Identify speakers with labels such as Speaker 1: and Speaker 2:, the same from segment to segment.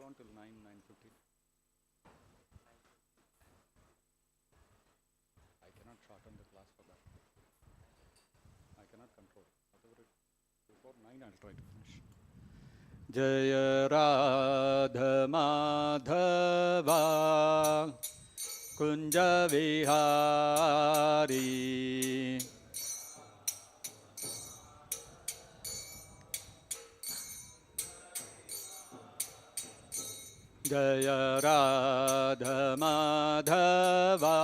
Speaker 1: on till 9:15. I cannot shorten the class for that. I cannot control. Whatever it before 9, I'll try to finish. Jaya Radha Madhava Kunja Vihari Jaya Radha Madhava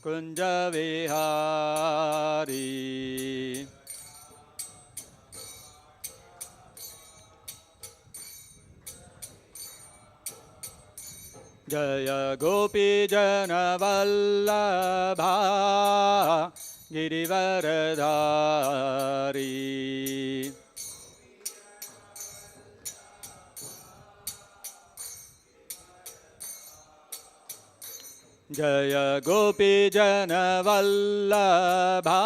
Speaker 1: Kunja Vihari Jaya Gopi Jana Vallabha Girivaradhari Jaya Gopi Jana Vallabha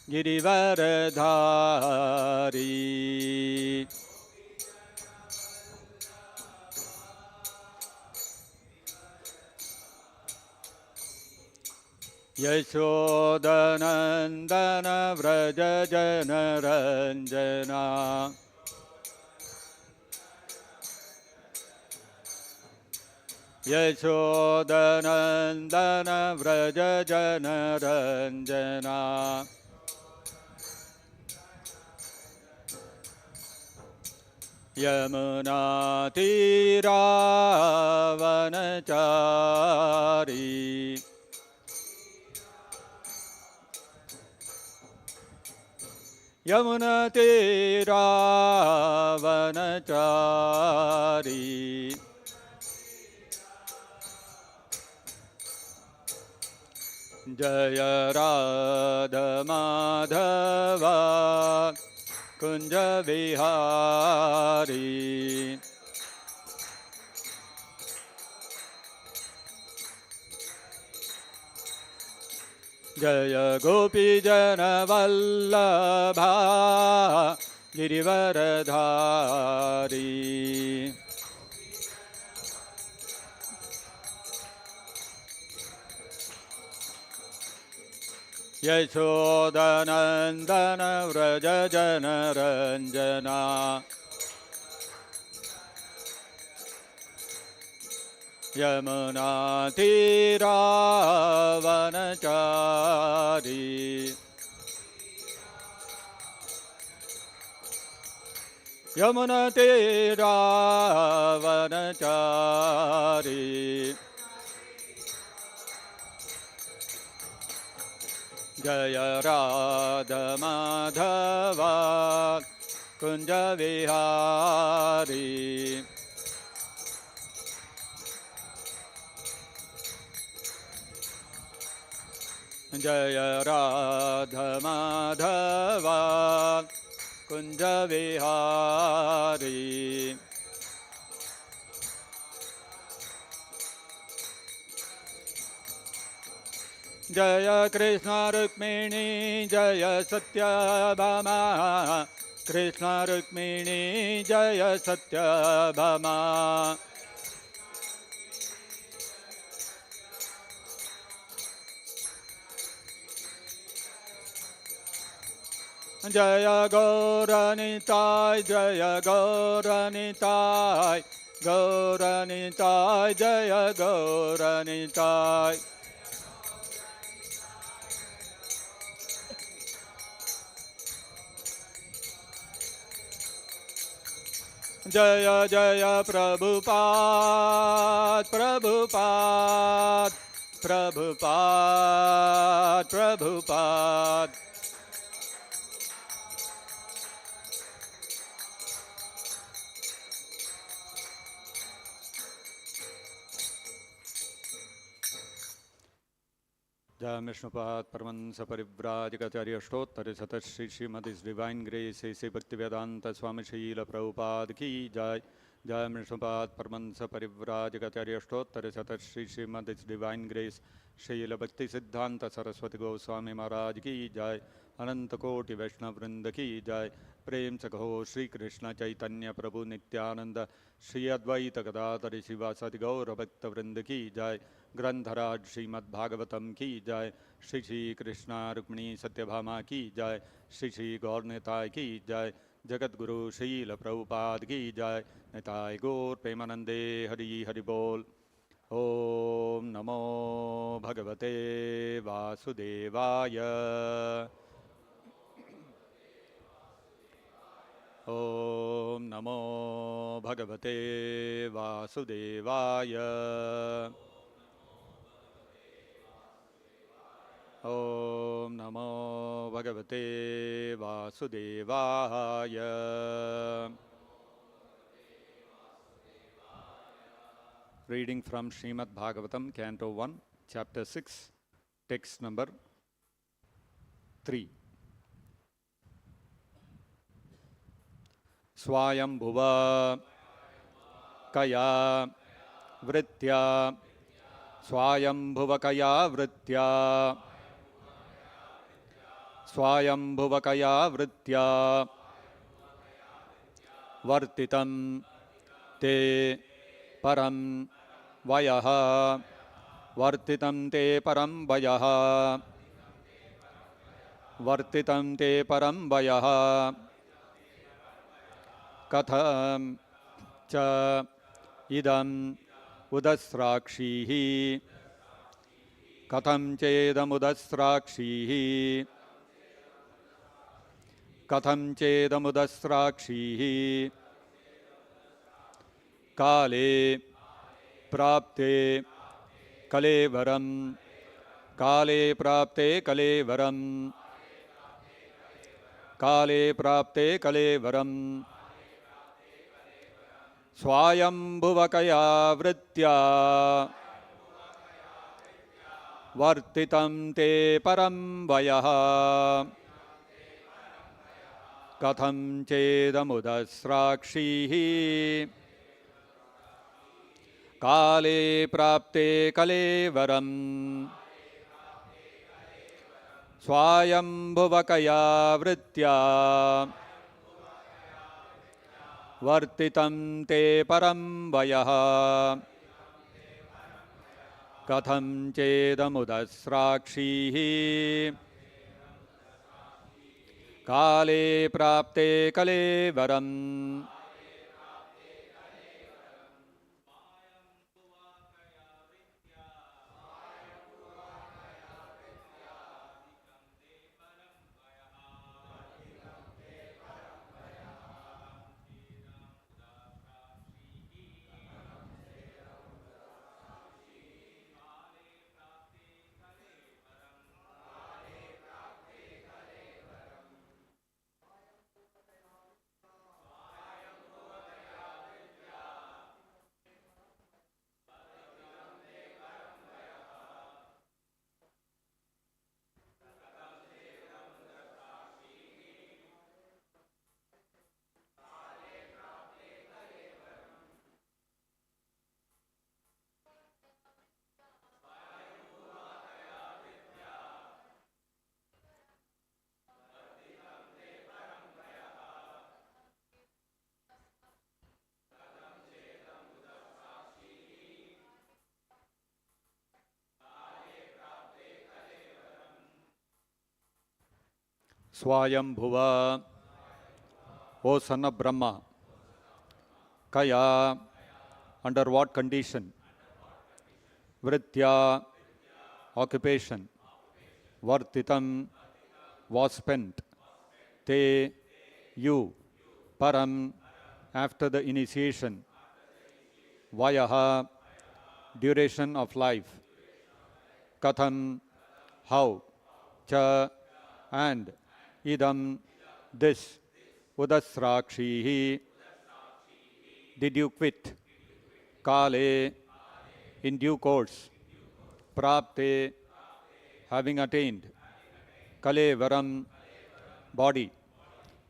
Speaker 1: Girivaradhari Yashodanandana Vraja Jana Ranjana Yashodanandana Vraja Jana Ranjana Yamuna Tira Vanachari Yamuna Tira Vanachari Jaya Radha Madhava Kunja Vihari Jaya Gopi Jana Vallabha Girivaradhari Yashodanandana Vraja Jana Ranjana Yamuna Tira Vanachari Yamuna Tira Vanachari Jaya Radha Madhava Kunja Vihari Jaya Radha Madhava Kunja Vihari Jaya Krishna Rukmini Jaya Satyabhama Krishna Rukmini Jaya Satyabhama Jaya Gauranitai Jaya Gauranitai Gauranitai Jaya Gauranitai Jaya Jaya Prabhupada Prabhupada Prabhupada Prabhupada Jaya Mishnupad Paramahansa Parivrajacharya Ashtottara Sata Shri Srimad His Divine Grace Sri Bhaktivedanta Swami Srila Prabhupada Ki Jai Jaya Mishnupad Paramahansa Parivrajacharya Ashtottara Sata Shri Srimad His Divine Grace Srila Bhakti Siddhanta Saraswati Goswami Maharaj Ki Jai अनंत कोटि वैष्णव वृंद की जय। प्रेम से कहो श्री कृष्ण चैतन्य प्रभु नित्यानंद श्री अद्वैत गदाधर शिवासदि गौर भक्त वृंद की जय। ग्रंथराज श्रीमद्भागवतम की जय। श्री श्री कृष्ण रुक्मिणी सत्यभामा की जय। श्री श्री गौर निताय की जय। जगत गुरु शील प्रभुपाद की जय। निताय गौर प्रेमानंदे हरि हरि बोल। ओम नमो भगवते वासुदेवाय। ओम नमो भगवते वासुदेवाय। ओम नमो भगवते वासुदेवाय। Reading from Srimad-Bhagavatam, Canto 1, Chapter 6, Text number 3. Swayambhuva Kaya Vritya Swayambhuva Kaya Vritya Swayambhuva Kaya Vritya Vartitam Te Param Vayaha Vartitam Te Param Vayaha Vartitam Te Param Vayaha Katham Cha Idam Udasrakshihi Katham Chedam Udasrakshihi Katham Chedam Udasrakshihi Kale Prapte Kalevaram Kale Prapte Kalevaram Kale Prapte Kalevaram Swayambhuvakaya Vritya Vartitam Te Param Vayaha Katham Chedamudasrakshihi Kale Prapte Kalevaram Swayambhuvakaya Vritya Vartitam Te Param Vayaha Katham Chedamudasrakshihi Kale Prapte Kalevaram Swayambhuva, O son of Brahma, Kaya, under what condition? Vritya, occupation. Vartitam, was spent. Te, you. Param, after the initiation. Vayaha, duration of life. Katham, how. Cha, and. Idam, this. Udasrakshihi, did you quit? Kale, in due course. Prapte, having attained. Kalevaram, body.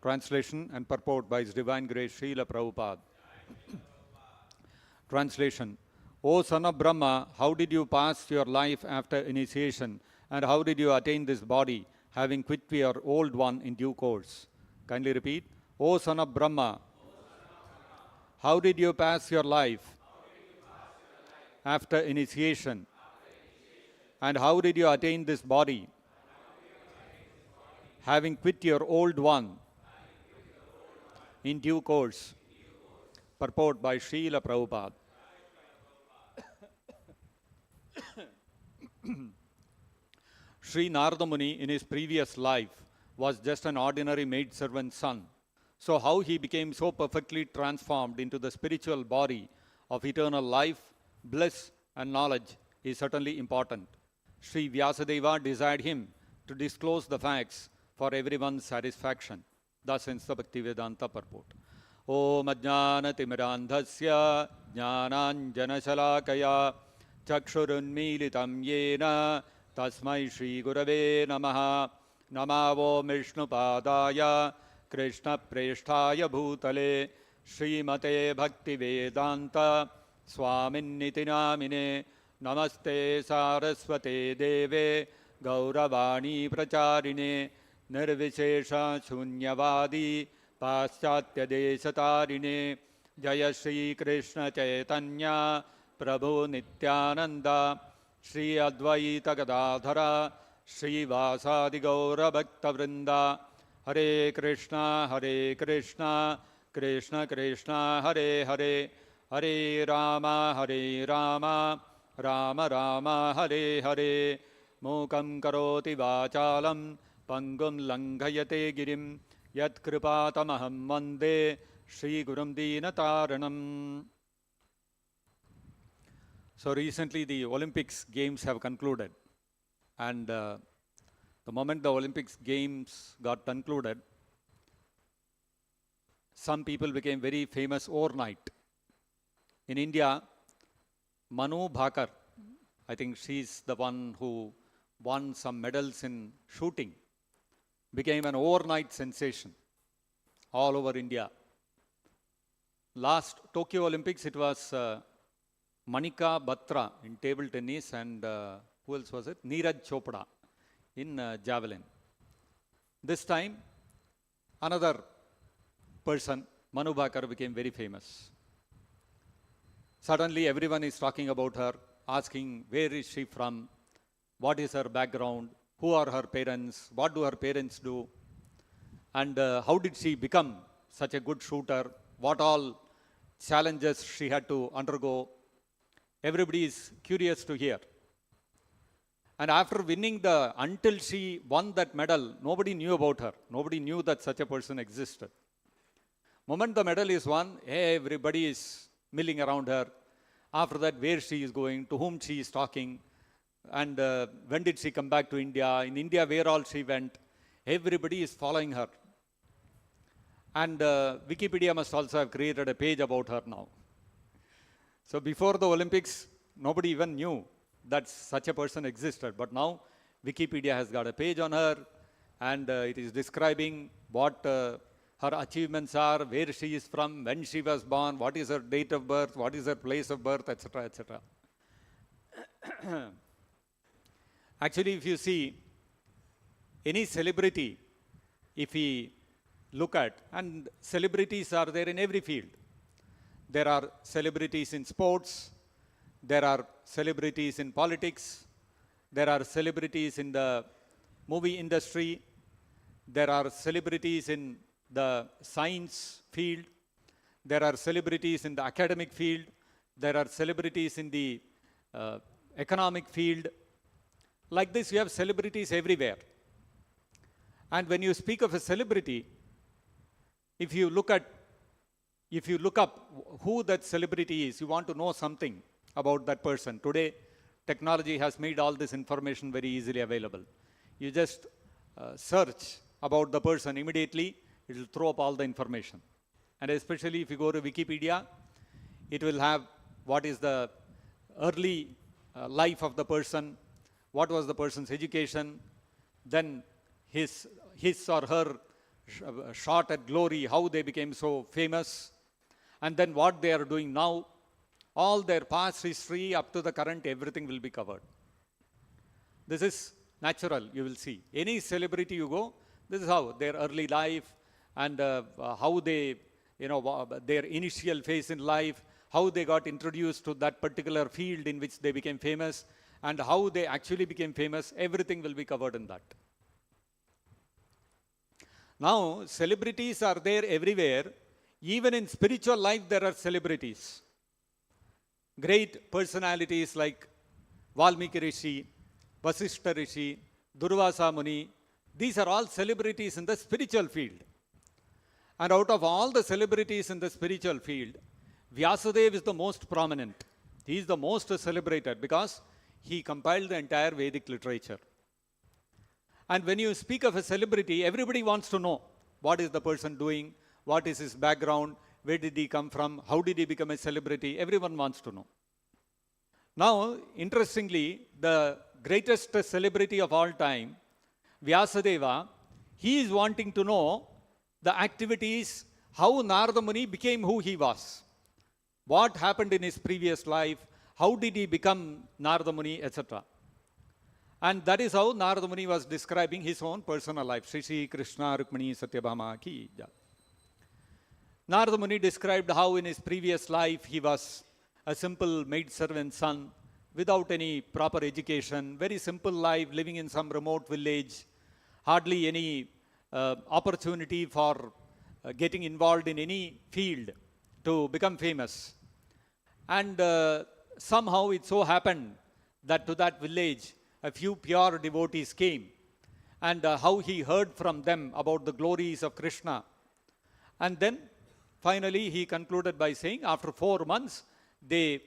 Speaker 1: Translation and purport by His Divine Grace Srila Prabhupada. Translation. O son of Brahma, how did you pass your life after initiation, and how did you attain this body, having quit your old one in due course. Kindly repeat. O son of Brahma, how did you pass your life after initiation? And how did you attain this body, having quit your old one in due course? Purport by Srila Prabhupada. Sri Narada Muni in his previous life was just an ordinary maidservant's son. So how he became so perfectly transformed into the spiritual body of eternal life, bliss and knowledge is certainly important. Sri Vyasadeva desired him to disclose the facts for everyone's satisfaction. Thus ends the Bhaktivedanta purport. Om Ajnanatimirandhasya Jnananjanashalakaya Chakshurunmilitam Yena Tasmai Shri Gurave Namaha Namavo Vishnupadaya Krishna Preshtaya Bhutale Srimate Bhaktivedanta Swaminiti Namine Namaste Saraswate Deve Gauravani Pracharine Nirvishesha Shunyavadi Paschatya Desatarine Jaya Shri Krishna Chaitanya Prabhu Nityananda Shri Advaita Gadadhara Shri Vasadi Gaura Bhakta Vrinda Hare Krishna Krishna Krishna Hare Hare Hare Rama Rama Rama Hare Hare Mukam Karoti Vachalam Pangum Langhayate Girim Yat Kripatamaham Vande Shri Gurum Deenataranam. So recently the Olympics Games have concluded, and the moment the Olympics Games got concluded, some people became very famous overnight. In India, Manu Bhakar, I think she's the one who won some medals in shooting, became an overnight sensation all over India. Last Tokyo Olympics, it was Manika Batra in table tennis, and who else was it? Neeraj Chopra in javelin. This time, another person, Manu Bhakar, became very famous. Suddenly, everyone is talking about her, asking where is she from, what is her background, who are her parents, what do her parents do, and how did she become such a good shooter, what all challenges she had to undergo. Everybody is curious to hear. And after winning until she won that medal, nobody knew about her. Nobody knew that such a person existed. Moment the medal is won, everybody is milling around her. After that, where she is going, to whom she is talking, and when did she come back to India? In India, where all she went? Everybody is following her. And Wikipedia must also have created a page about her now. So before the Olympics, nobody even knew that such a person existed. But now Wikipedia has got a page on her, and it is describing what her achievements are, where she is from, when she was born, what is her date of birth, what is her place of birth, etc., etc. Actually, if you see any celebrity, if we look at, and celebrities are there in every field. There are celebrities in sports, there are celebrities in politics, there are celebrities in the movie industry, there are celebrities in the science field, there are celebrities in the academic field, there are celebrities in the economic field. Like this, you have celebrities everywhere. And when you speak of a celebrity, if you look up who that celebrity is, you want to know something about that person. Today, technology has made all this information very easily available. You just search about the person, immediately it will throw up all the information. And especially if you go to Wikipedia, it will have what is the early life of the person, what was the person's education, then his or her shot at glory, how they became so famous, and then what they are doing now, all their past history up to the current, everything will be covered. This is natural, you will see. Any celebrity you go, this is how their early life and how they, their initial phase in life, how they got introduced to that particular field in which they became famous, and how they actually became famous, everything will be covered in that. Now, celebrities are there everywhere. Even in spiritual life, there are celebrities. Great personalities like Valmiki Rishi, Vasishta Rishi, Durvasa Muni. These are all celebrities in the spiritual field. And out of all the celebrities in the spiritual field, Vyasadeva is the most prominent. He is the most celebrated because he compiled the entire Vedic literature. And when you speak of a celebrity, everybody wants to know what is the person doing, what is his background, where did he come from, how did he become a celebrity, everyone wants to know. Now, interestingly, the greatest celebrity of all time, Vyasadeva, he is wanting to know the activities, how Narada Muni became who he was, what happened in his previous life, how did he become Narada Muni, etc. And that is how Narada Muni was describing his own personal life. Shri Krishna Rukmini Satyabhama ki jai. Narada Muni described how in his previous life he was a simple maidservant son without any proper education, very simple life, living in some remote village, hardly any opportunity for getting involved in any field to become famous. And somehow it so happened that to that village, a few pure devotees came, and how he heard from them about the glories of Krishna. And then finally he concluded by saying, after 4 months, they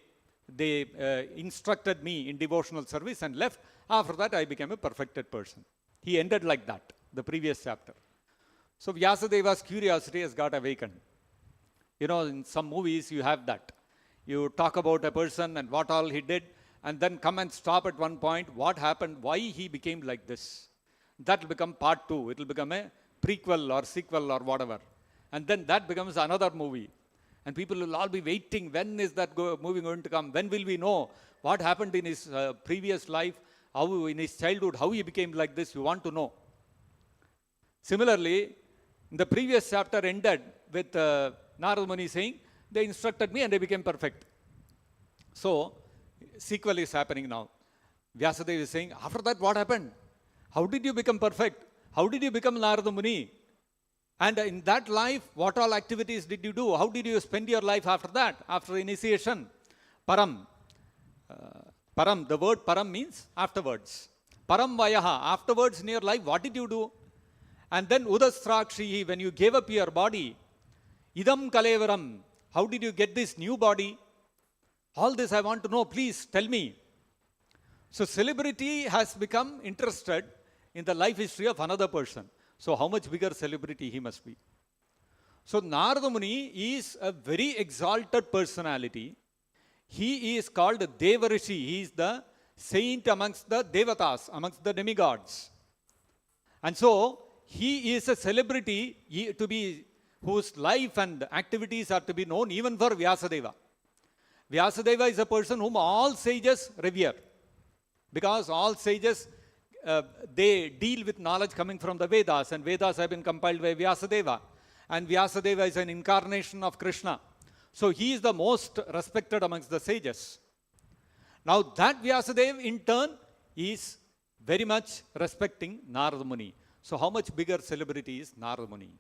Speaker 1: instructed me in devotional service and left. After that, I became a perfected person. He ended like that, the previous chapter. So Vyasadeva's curiosity has got awakened. In some movies you have that. You talk about a person and what all he did, and then come and stop at one point, what happened, why he became like this. That will become part 2. It will become a prequel or sequel or whatever. And then that becomes another movie. And people will all be waiting, when is that movie going to come? When will we know what happened in his previous life, how in his childhood, how he became like this? You want to know. Similarly, the previous chapter ended with Narada Muni saying, they instructed me and I became perfect. So, sequel is happening now. Vyasadeva is saying, after that what happened? How did you become perfect? How did you become Narada Muni? And in that life, what all activities did you do? How did you spend your life after that, after initiation? Param. Param, the word param means afterwards. Param vayaha, afterwards in your life, what did you do? And then udasrakshihi, when you gave up your body, idam kalevaram, how did you get this new body? All this I want to know, please tell me. So celebrity has become interested in the life history of another person. So how much bigger celebrity he must be. So Narada Muni is a very exalted personality. He is called Devarishi. He is the saint amongst the Devatas, amongst the demigods. And so he is a celebrity to be whose life and activities are to be known even for Vyasadeva. Vyasadeva is a person whom all sages revere, because all sages, they deal with knowledge coming from the Vedas, and Vedas have been compiled by Vyasadeva, and Vyasadeva is an incarnation of Krishna. So he is the most respected amongst the sages. Now that Vyasadeva in turn is very much respecting Narada Muni. So how much bigger celebrity is Narada Muni?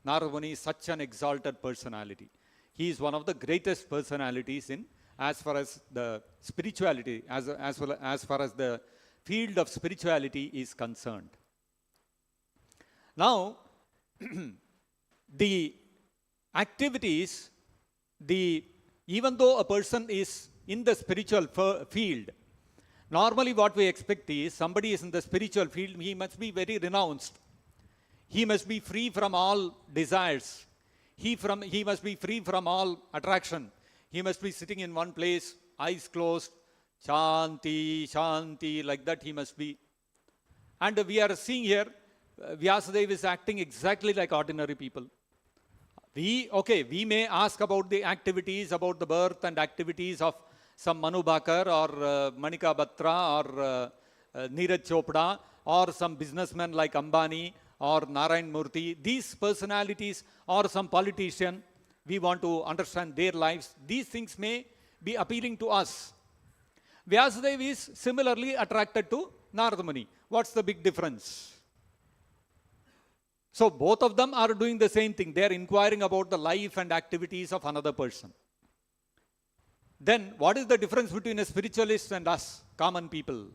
Speaker 1: Narada Muni is such an exalted personality. He is one of the greatest personalities in as far as the spirituality, as well as far as the field of spirituality is concerned. Now, the activities, even though a person is in the spiritual field, normally what we expect is somebody is in the spiritual field, he must be very renounced. He must be free from all desires. He must be free from all attraction. He must be sitting in one place, eyes closed, Shanti, Shanti, like that he must be. And we are seeing here, Vyasadeva is acting exactly like ordinary people. We may ask about the activities, about the birth and activities of some Manu Bakar or Manika Batra or Neeraj Chopra, or some businessmen like Ambani or Narayan Murthy, these personalities, or some politician, we want to understand their lives. These things may be appealing to us. Vyasadeva is similarly attracted to Narada Muni. What's the big difference? So both of them are doing the same thing. They are inquiring about the life and activities of another person. Then what is the difference between a spiritualist and us, common people?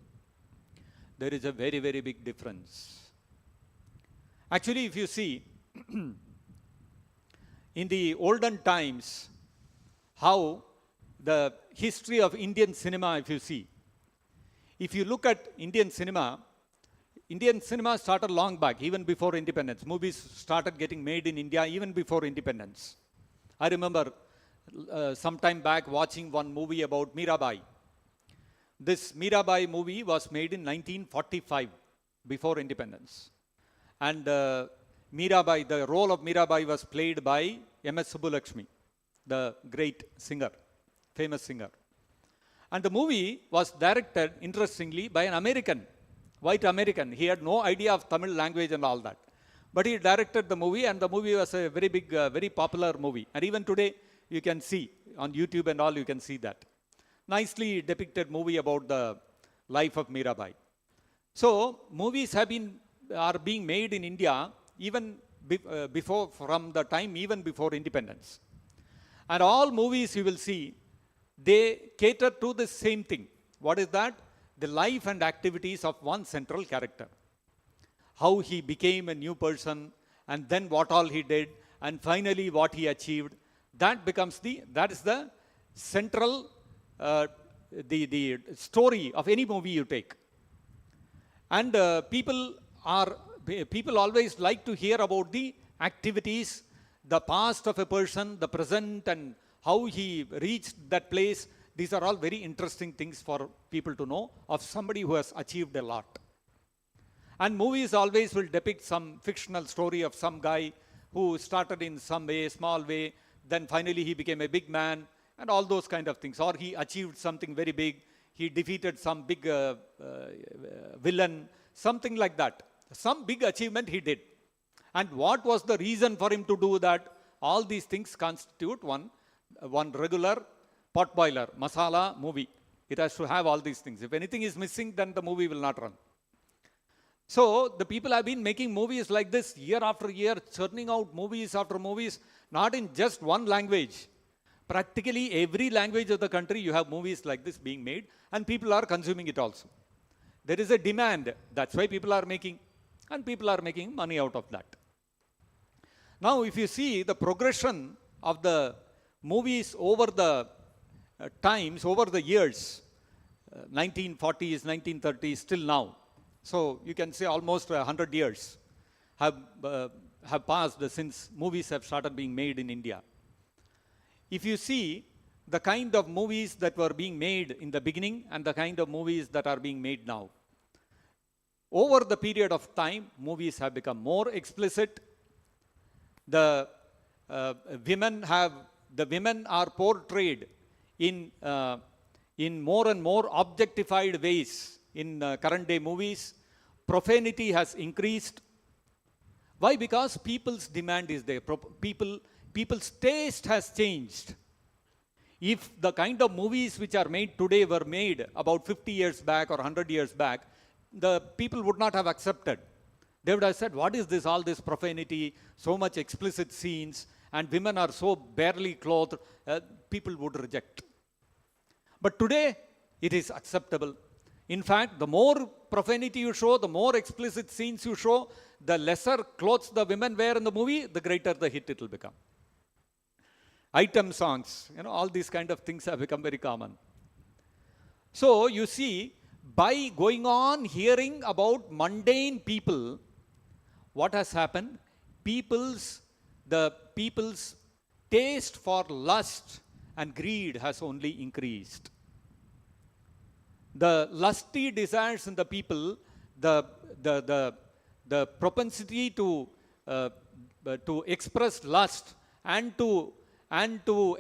Speaker 1: There is a very, very big difference. Actually, if you see, in the olden times, how the history of Indian cinema, if you see, if you look at Indian cinema started long back, even before independence. Movies started getting made in India even before independence. I remember some time back watching one movie about Mirabai. This Mirabai movie was made in 1945, before independence. And Mirabai, the role of Mirabai was played by M.S. Subbulakshmi, the great singer, famous singer. And the movie was directed, interestingly, by an American, white American. He had no idea of Tamil language and all that. But he directed the movie, and the movie was a very big, very popular movie. And even today, you can see on YouTube and all, you can see that. Nicely depicted movie about the life of Mirabai. So, movies are being made in India even before, from the time even before independence. And all movies you will see, they cater to the same thing. What is that? The life and activities of one central character. How he became a new person, and then what all he did, and finally what he achieved. That is the central, the story of any movie you take. And people always like to hear about the activities, the past of a person, the present, and how he reached that place. These are all very interesting things for people to know of somebody who has achieved a lot. And movies always will depict some fictional story of some guy who started in some way, small way, then finally he became a big man, and all those kind of things. Or he achieved something very big, he defeated some big villain, something like that. Some big achievement he did. And what was the reason for him to do that? All these things constitute one regular potboiler, masala movie. It has to have all these things. If anything is missing, then the movie will not run. So the people have been making movies like this year after year, churning out movies after movies, not in just one language. Practically every language of the country, you have movies like this being made, and people are consuming it also. There is a demand. That's why people are making, and people are making money out of that. Now, if you see the progression of the movies over the times, over the years, 1940s, 1930s, till now. So you can say almost 100 years have passed since movies have started being made in India. If you see the kind of movies that were being made in the beginning and the kind of movies that are being made now, over the period of time, movies have become more explicit. The women are portrayed in more and more objectified ways in current day movies. Profanity has increased. Why? Because people's demand is there. People's taste has changed. If the kind of movies which are made today were made about 50 years back or 100 years back, the people would not have accepted. They would have said, what is this, all this profanity, so much explicit scenes, and women are so barely clothed, people would reject. But today, it is acceptable. In fact, the more profanity you show, the more explicit scenes you show, the lesser clothes the women wear in the movie, the greater the hit it will become. Item songs, all these kind of things have become very common. So, you see, by going on hearing about mundane people, what has happened? The people's taste for lust and greed has only increased. The lusty desires in the people, the propensity to express lust and to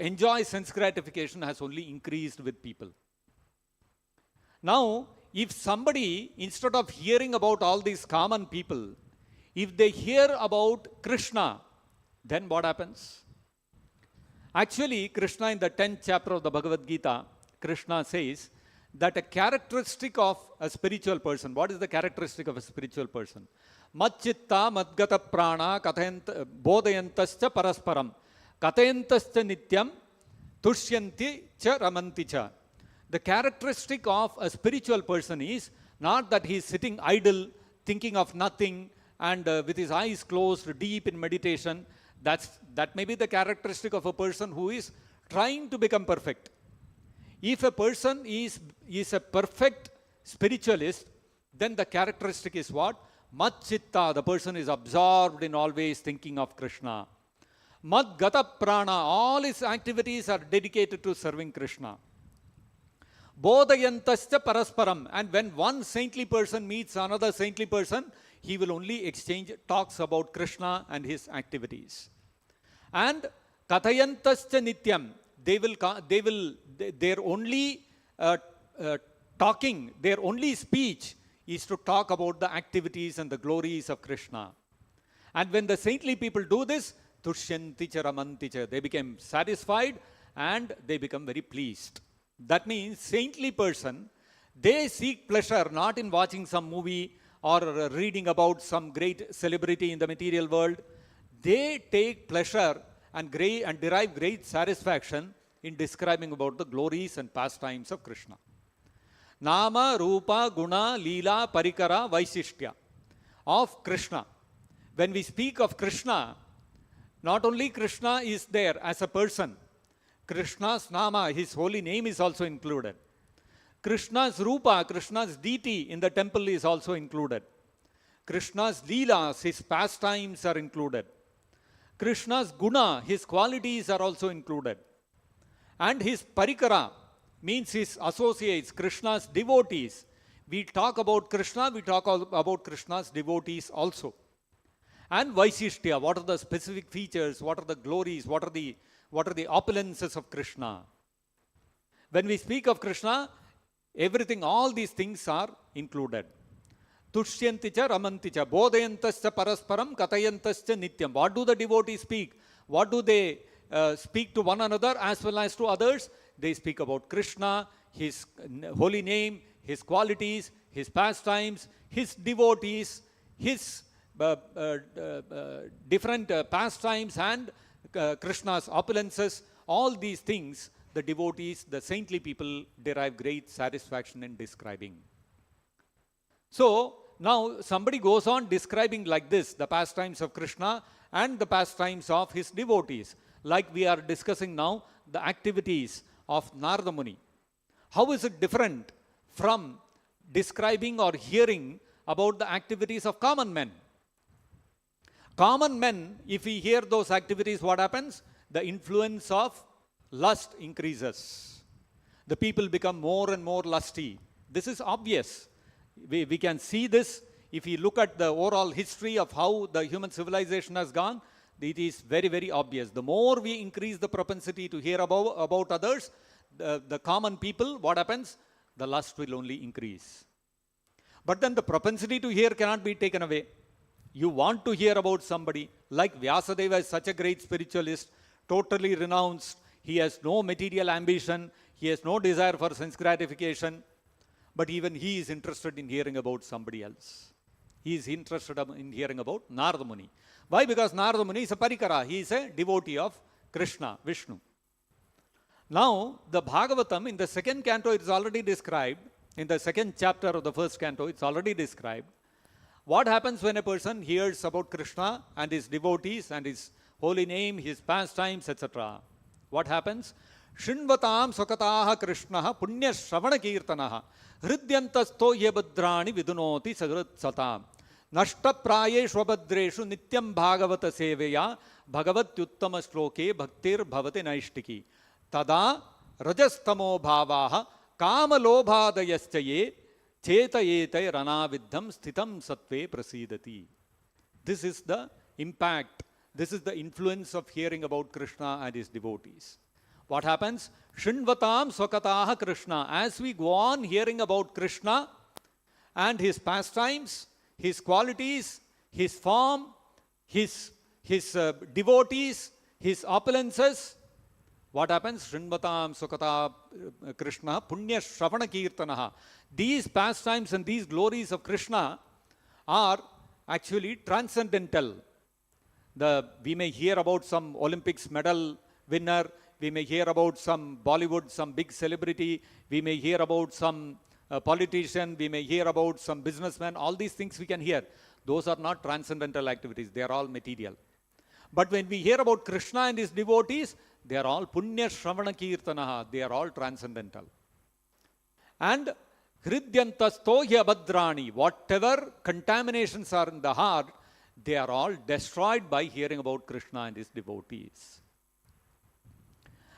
Speaker 1: enjoy sense gratification has only increased with people. Now, if somebody, instead of hearing about all these common people, if they hear about Krishna, then what happens? Actually, Krishna in the 10th chapter of the Bhagavad Gita, Krishna says that a characteristic of a spiritual person, what is the characteristic of a spiritual person? Matchitta madgata prana bodhayantascha parasparam katayantascha nityam tushyanti cha ramanti cha. The characteristic of a spiritual person is not that he is sitting idle, thinking of nothing, and with his eyes closed, deep in meditation. That may be the characteristic of a person who is trying to become perfect. If a person is a perfect spiritualist, then the characteristic is what? Matchitta, the person is absorbed in always thinking of Krishna. Madgata prana, all his activities are dedicated to serving Krishna. Bodhayantascha parasparam, and when one saintly person meets another saintly person, he will only exchange talks about Krishna and his activities. And katayantascha nityam, their only talking, their only speech is to talk about the activities and the glories of Krishna. And when the saintly people do this, tushyanti cha ramanti cha, they become satisfied and they become very pleased. That means saintly person, they seek pleasure not in watching some movie or reading about some great celebrity in the material world. They take pleasure and derive great satisfaction in describing about the glories and pastimes of Krishna. Nama, Rupa, Guna, Leela, Parikara, Vaisishtya of Krishna. When we speak of Krishna, not only Krishna is there as a person, Krishna's Nama, his holy name is also included. Krishna's Rupa, Krishna's deity in the temple is also included. Krishna's Leelas, his pastimes are included. Krishna's Guna, his qualities are also included. And his Parikara means his associates, Krishna's devotees. We talk about Krishna, we talk about Krishna's devotees also. And Vaisishtya, what are the specific features, what are the glories, what are the opulences of Krishna. When we speak of Krishna, everything, all these things are included. Tushyanti cha ramanti cha bodhayantascha parasparam katayantascha nityam. What do the devotees speak? What do they speak to one another as well as to others? They speak about Krishna, his holy name, his qualities, his pastimes, his devotees, his different pastimes and Krishna's opulences. All these things, the devotees, the saintly people derive great satisfaction in describing. So, now somebody goes on describing like this, the pastimes of Krishna and the pastimes of his devotees. Like we are discussing now, the activities of Narada Muni. How is it different from describing or hearing about the activities of common men? Common men, if we hear those activities, what happens? The influence of lust increases. The people become more and more lusty. This is obvious. We can see this if we look at the overall history of how the human civilization has gone. It is very, very obvious. The more we increase the propensity to hear about others, the common people, what happens? The lust will only increase. But then the propensity to hear cannot be taken away. You want to hear about somebody, like Vyasadeva is such a great spiritualist, totally renounced. He has no material ambition. He has no desire for sense gratification. But even he is interested in hearing about somebody else. He is interested in hearing about Narada Muni. Why? Because Narada Muni is a Parikara. He is a devotee of Krishna, Vishnu. Now, the Bhagavatam in the second canto it is already described. In the second chapter of the first canto, it's already described. What happens when a person hears about Krishna and his devotees and his holy name, his pastimes, etc.? What happens? Shinvatam Sokataha Krishna Punya Shravana Kirtanaha Hridyantasto Yabhadrani Vidunoti Sagrat Satam Nashta Praye Shwabhadreshu Nityam Bhagavata Seveya Bhagavat Uttama Shloke Bhaktir Bhavati Naishtiki Tada Rajastamo Bhavaha Kama Lobhadayaschaye Chetayetay Ranaviddham Sthitam Sattve Prasidati. This is the impact, this is the influence of hearing about Krishna and his devotees. What happens? Shinvatam Swakataha Krishna. As we go on hearing about Krishna, and his pastimes, his qualities, his form, his devotees, his opulences, what happens? Shrinvatam Sukata Krishna Punya Shravana Kirtanaha. These pastimes and these glories of Krishna are actually transcendental. We may hear about some Olympics medal winner, we may hear about some Bollywood, some big celebrity, we may hear about some politician, we may hear about some businessman, all these things we can hear. Those are not transcendental activities, they are all material. But when we hear about Krishna and his devotees, they are all Punya Shravana Kirtanaha, they are all transcendental. And Hridyantastohya Abhadrani, whatever contaminations are in the heart, they are all destroyed by hearing about Krishna and his devotees.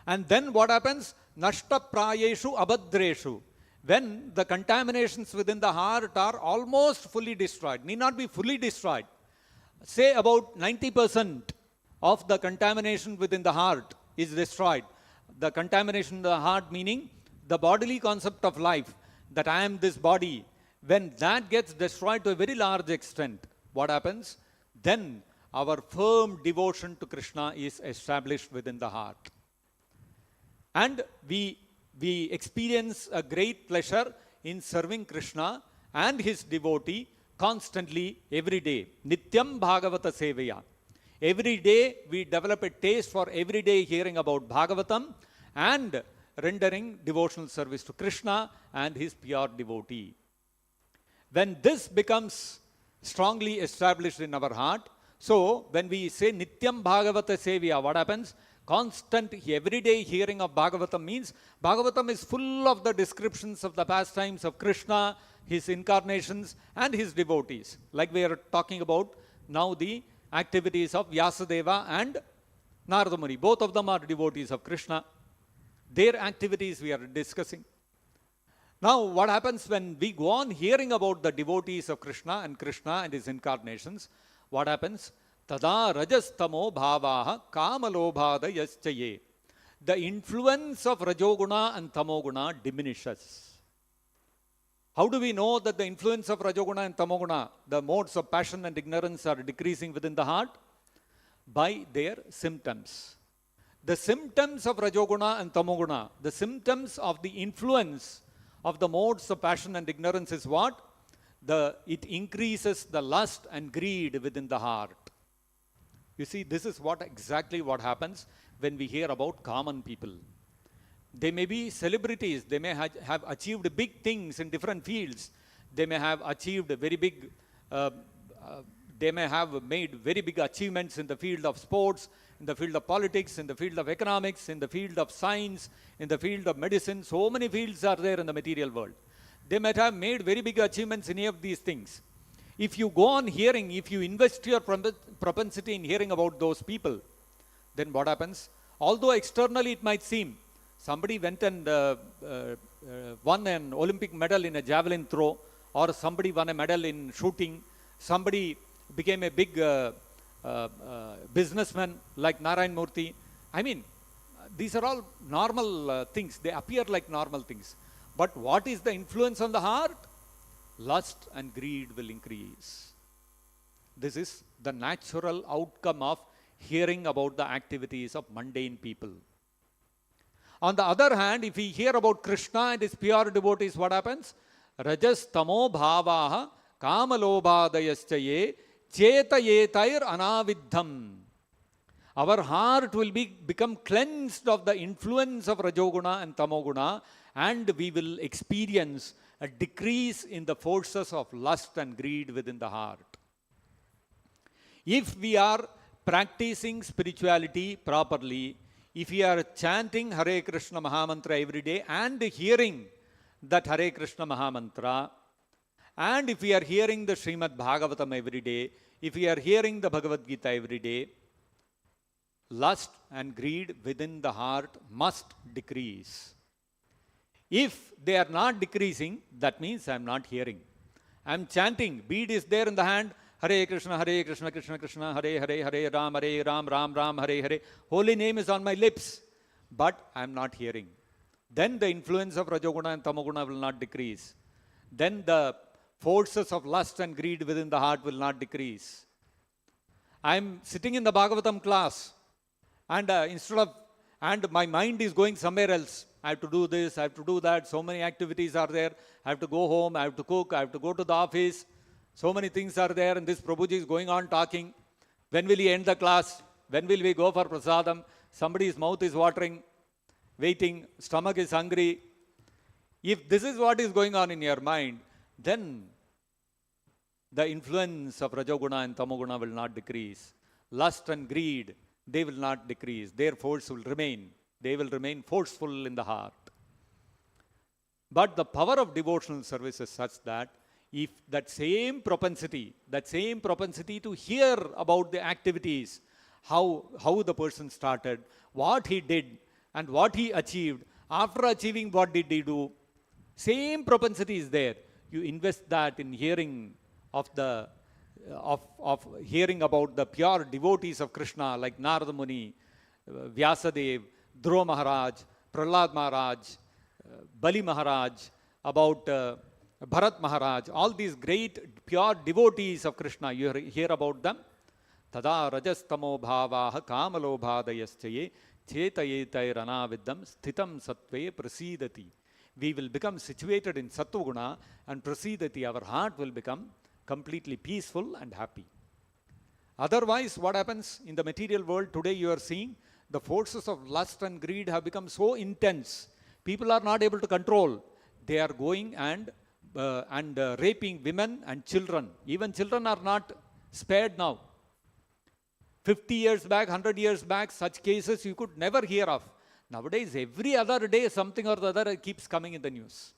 Speaker 1: And then what happens? Nashta Prayeshu Abhadreshu. When the contaminations within the heart are almost fully destroyed, need not be fully destroyed. Say about 90% of the contamination within the heart is destroyed. The contamination in the heart meaning the bodily concept of life, that I am this body. When that gets destroyed to a very large extent, what happens? Then our firm devotion to Krishna is established within the heart. And we experience a great pleasure in serving Krishna and his devotee constantly, every day. Nityam Bhagavata Sevaya. Every day we develop a taste for every day hearing about Bhagavatam and rendering devotional service to Krishna and his pure devotee. When this becomes strongly established in our heart, so when we say Nityam Bhagavata Sevaya, what happens? Constant everyday hearing of Bhagavatam means Bhagavatam is full of the descriptions of the pastimes of Krishna, his incarnations and his devotees. Like we are talking about now the activities of Vyasadeva and Narada Muni. Both of them are devotees of Krishna. Their activities we are discussing. Now what happens when we go on hearing about the devotees of Krishna and his incarnations? What happens? Tada rajastamo bhavaha kamalobhada yaschaye. The influence of Rajoguna and Tamoguna diminishes. How do we know that the influence of Rajoguna and Tamoguna, the modes of passion and ignorance, are decreasing within the heart? By their symptoms. The symptoms of Rajoguna and Tamoguna, the symptoms of the influence of the modes of passion and ignorance is what? It increases the lust and greed within the heart. You see, this is exactly what happens when we hear about common people. They may be celebrities, they may have achieved big things in different fields. They may have achieved very big, they may have made very big achievements in the field of sports, in the field of politics, in the field of economics, in the field of science, in the field of medicine. So many fields are there in the material world. They might have made very big achievements in any of these things. If you go on hearing, if you invest your propensity in hearing about those people, then what happens? Although externally it might seem, somebody went and won an Olympic medal in a javelin throw, or somebody won a medal in shooting, somebody became a big businessman like Narayan Murthy. I mean, these are all normal things. They appear like normal things. But what is the influence on the heart? Lust and greed will increase. This is the natural outcome of hearing about the activities of mundane people. On the other hand, if we hear about Krishna and his pure devotees, what happens? Rajas tamo bhavaha kamalobhadayaschaye chetayetair anaviddham. Our heart will become cleansed of the influence of Rajoguna and Tamoguna, and we will experience a decrease in the forces of lust and greed within the heart. If we are practicing spirituality properly, if we are chanting Hare Krishna Mahamantra every day and hearing that Hare Krishna Mahamantra, and if we are hearing the Srimad-Bhagavatam every day, if we are hearing the Bhagavad Gita every day, lust and greed within the heart must decrease. If they are not decreasing, that means I am not hearing. I am chanting, bead is there in the hand, Hare Krishna, Krishna Krishna, Hare Hare, Hare Ram, Ram Ram, Hare Hare. Holy name is on my lips, but I am not hearing. Then the influence of Rajoguna and Tamoguna will not decrease. Then the forces of lust and greed within the heart will not decrease. I'm sitting in the Bhagavatam class, and and my mind is going somewhere else. I have to do this, I have to do that, so many activities are there. I have to go home, I have to cook, I have to go to the office. So many things are there, and this Prabhuji is going on talking. When will he end the class? When will we go for prasadam? Somebody's mouth is watering, waiting, stomach is hungry. If this is what is going on in your mind, then the influence of Rajoguna and Tamoguna will not decrease. Lust and greed, they will not decrease. Their force will remain. They will remain forceful in the heart. But the power of devotional service is such that if that same propensity to hear about the activities, how the person started, what he did, and what he achieved, after achieving what did he do, same propensity is there. You invest that in hearing of hearing about the pure devotees of Krishna like Narada Muni, Vyasadev, Dhruva Maharaj, Prahlad Maharaj, Bali Maharaj, about Bharat Maharaj, all these great pure devotees of Krishna, you hear about them. Tada rajastamo bhavaha kamalobhadayaschaye chetayetairanāviddam sthitam sattve prasidati. We will become situated in Sattva-guna, and prasidati, our heart will become completely peaceful and happy. Otherwise, what happens in the material world today? You are seeing the forces of lust and greed have become so intense. People are not able to control. They are going and raping women and children. Even children are not spared now. 50 years back, 100 years back, such cases you could never hear of. Nowadays, every other day, something or the other keeps coming in the news.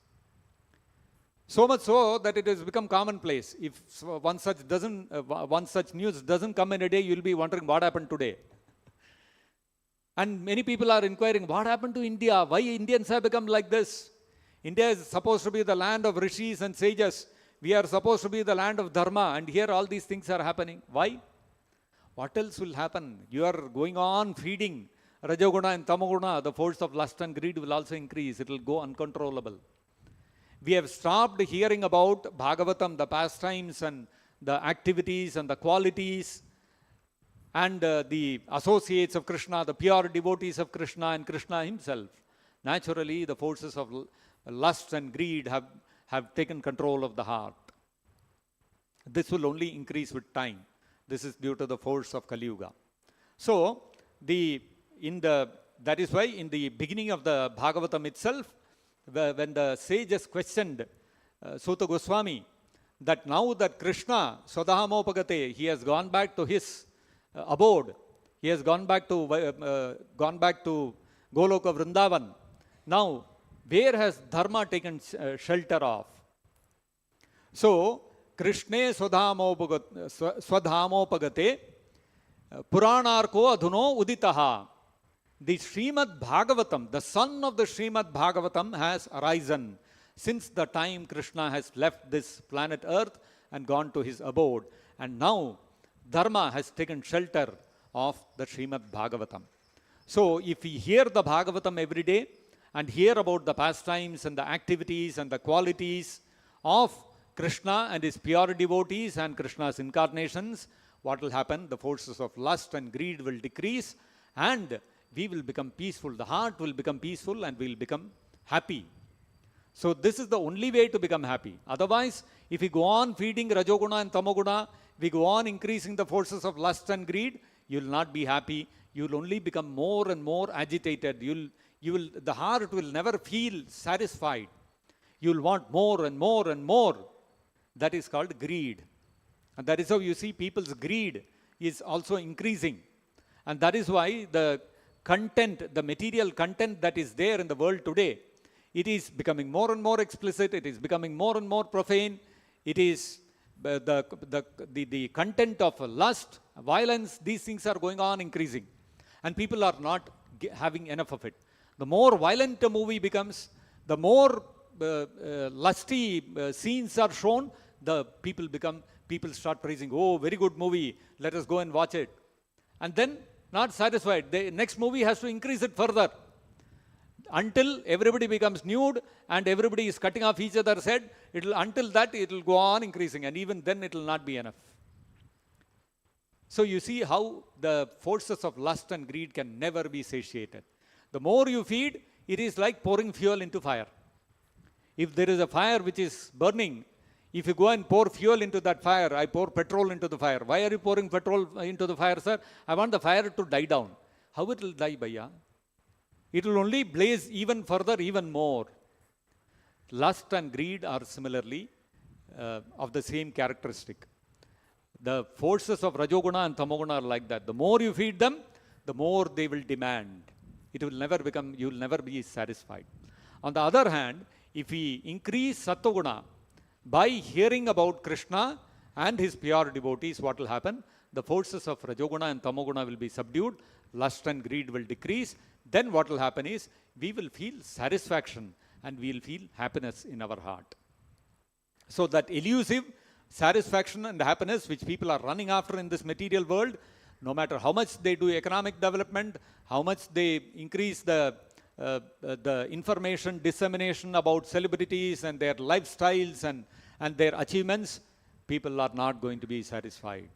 Speaker 1: So much so that it has become commonplace. If one such news doesn't come in a day, you'll be wondering what happened today. And many people are inquiring, what happened to India? Why Indians have become like this? India is supposed to be the land of rishis and sages. We are supposed to be the land of dharma, and here all these things are happening. Why? What else will happen? You are going on feeding Rajoguna and Tamoguna. The force of lust and greed will also increase. It will go uncontrollable. We have stopped hearing about Bhagavatam, the pastimes and the activities and the qualities and the associates of Krishna, the pure devotees of Krishna and Krishna himself. Naturally, the forces of lust and greed have taken control of the heart. This will only increase with time. This is due to the force of Kali Yuga. So, that is why in the beginning of the Bhagavatam itself, when the sages questioned Suta Goswami, that now that Krishna, Swadahamopagate, he has gone back to his abode, he has gone back to Goloka Vrindavan. Now, where has Dharma taken shelter of? So, Krishne Swadhamopagate Puranarko Adhuno Uditaha. The Srimad-Bhagavatam, the son of the Srimad-Bhagavatam has arisen since the time Krishna has left this planet Earth and gone to his abode. And now, Dharma has taken shelter of the Srimad-Bhagavatam. So, if we hear the Bhagavatam every day and hear about the pastimes and the activities and the qualities of Krishna and his pure devotees and Krishna's incarnations, what will happen? The forces of lust and greed will decrease, and we will become peaceful. The heart will become peaceful and we will become happy. So this is the only way to become happy. Otherwise, if we go on feeding Rajoguna and Tamoguna, we go on increasing the forces of lust and greed, you will not be happy. You will only become more and more agitated. The heart will never feel satisfied. You will want more and more and more. That is called greed. And that is how you see people's greed is also increasing. And that is why the content, the material content that is there in the world today, it is becoming more and more explicit, it is becoming more and more profane, it is the content of lust, violence, these things are going on increasing. And people are not having enough of it. The more violent a movie becomes, the more lusty scenes are shown, the people start praising, oh, very good movie, let us go and watch it. And then, not satisfied, the next movie has to increase it further.
Speaker 2: until everybody becomes nude and everybody is cutting off each other's head, until that it will go on increasing, and even then it will not be enough. So you see how the forces of lust and greed can never be satiated. The more you feed, it is like pouring fuel into fire. If there is a fire which is burning, if you go and pour fuel into that fire, I pour petrol into the fire. Why are you pouring petrol into the fire, sir? I want the fire to die down. How it will die, Bhaiya? It will only blaze even further, even more. Lust and greed are similarly of the same characteristic. The forces of Rajoguna and Tamoguna are like that. The more you feed them, the more they will demand. It will never become, you will never be satisfied. On the other hand, if we increase Sattoguna by hearing about Krishna and his pure devotees, what will happen? The forces of Rajoguna and Tamoguna will be subdued, lust and greed will decrease. Then what will happen is, we will feel satisfaction and we will feel happiness in our heart. So that elusive satisfaction and happiness which people are running after in this material world, no matter how much they do economic development, how much they increase the information dissemination about celebrities and their lifestyles and their achievements, people are not going to be satisfied.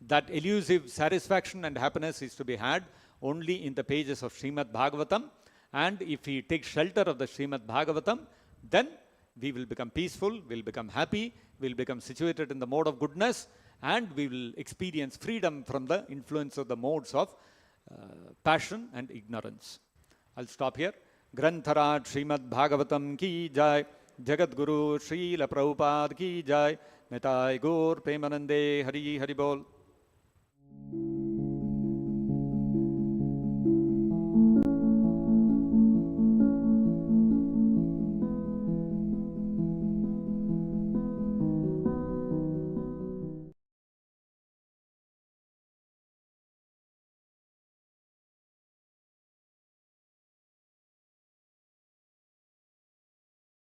Speaker 2: That elusive satisfaction and happiness is to be had only in the pages of Srimad-Bhagavatam, and if we take shelter of the Srimad-Bhagavatam, then we will become peaceful, we will become happy, we will become situated in the mode of goodness, and we will experience freedom from the influence of the modes of passion and ignorance. I'll stop here. Grantharaj Srimad-Bhagavatam ki jai, Jagat Guru Srila Prabhupada ki jai, Nitai Gaur Premanande Hari Hari Bol.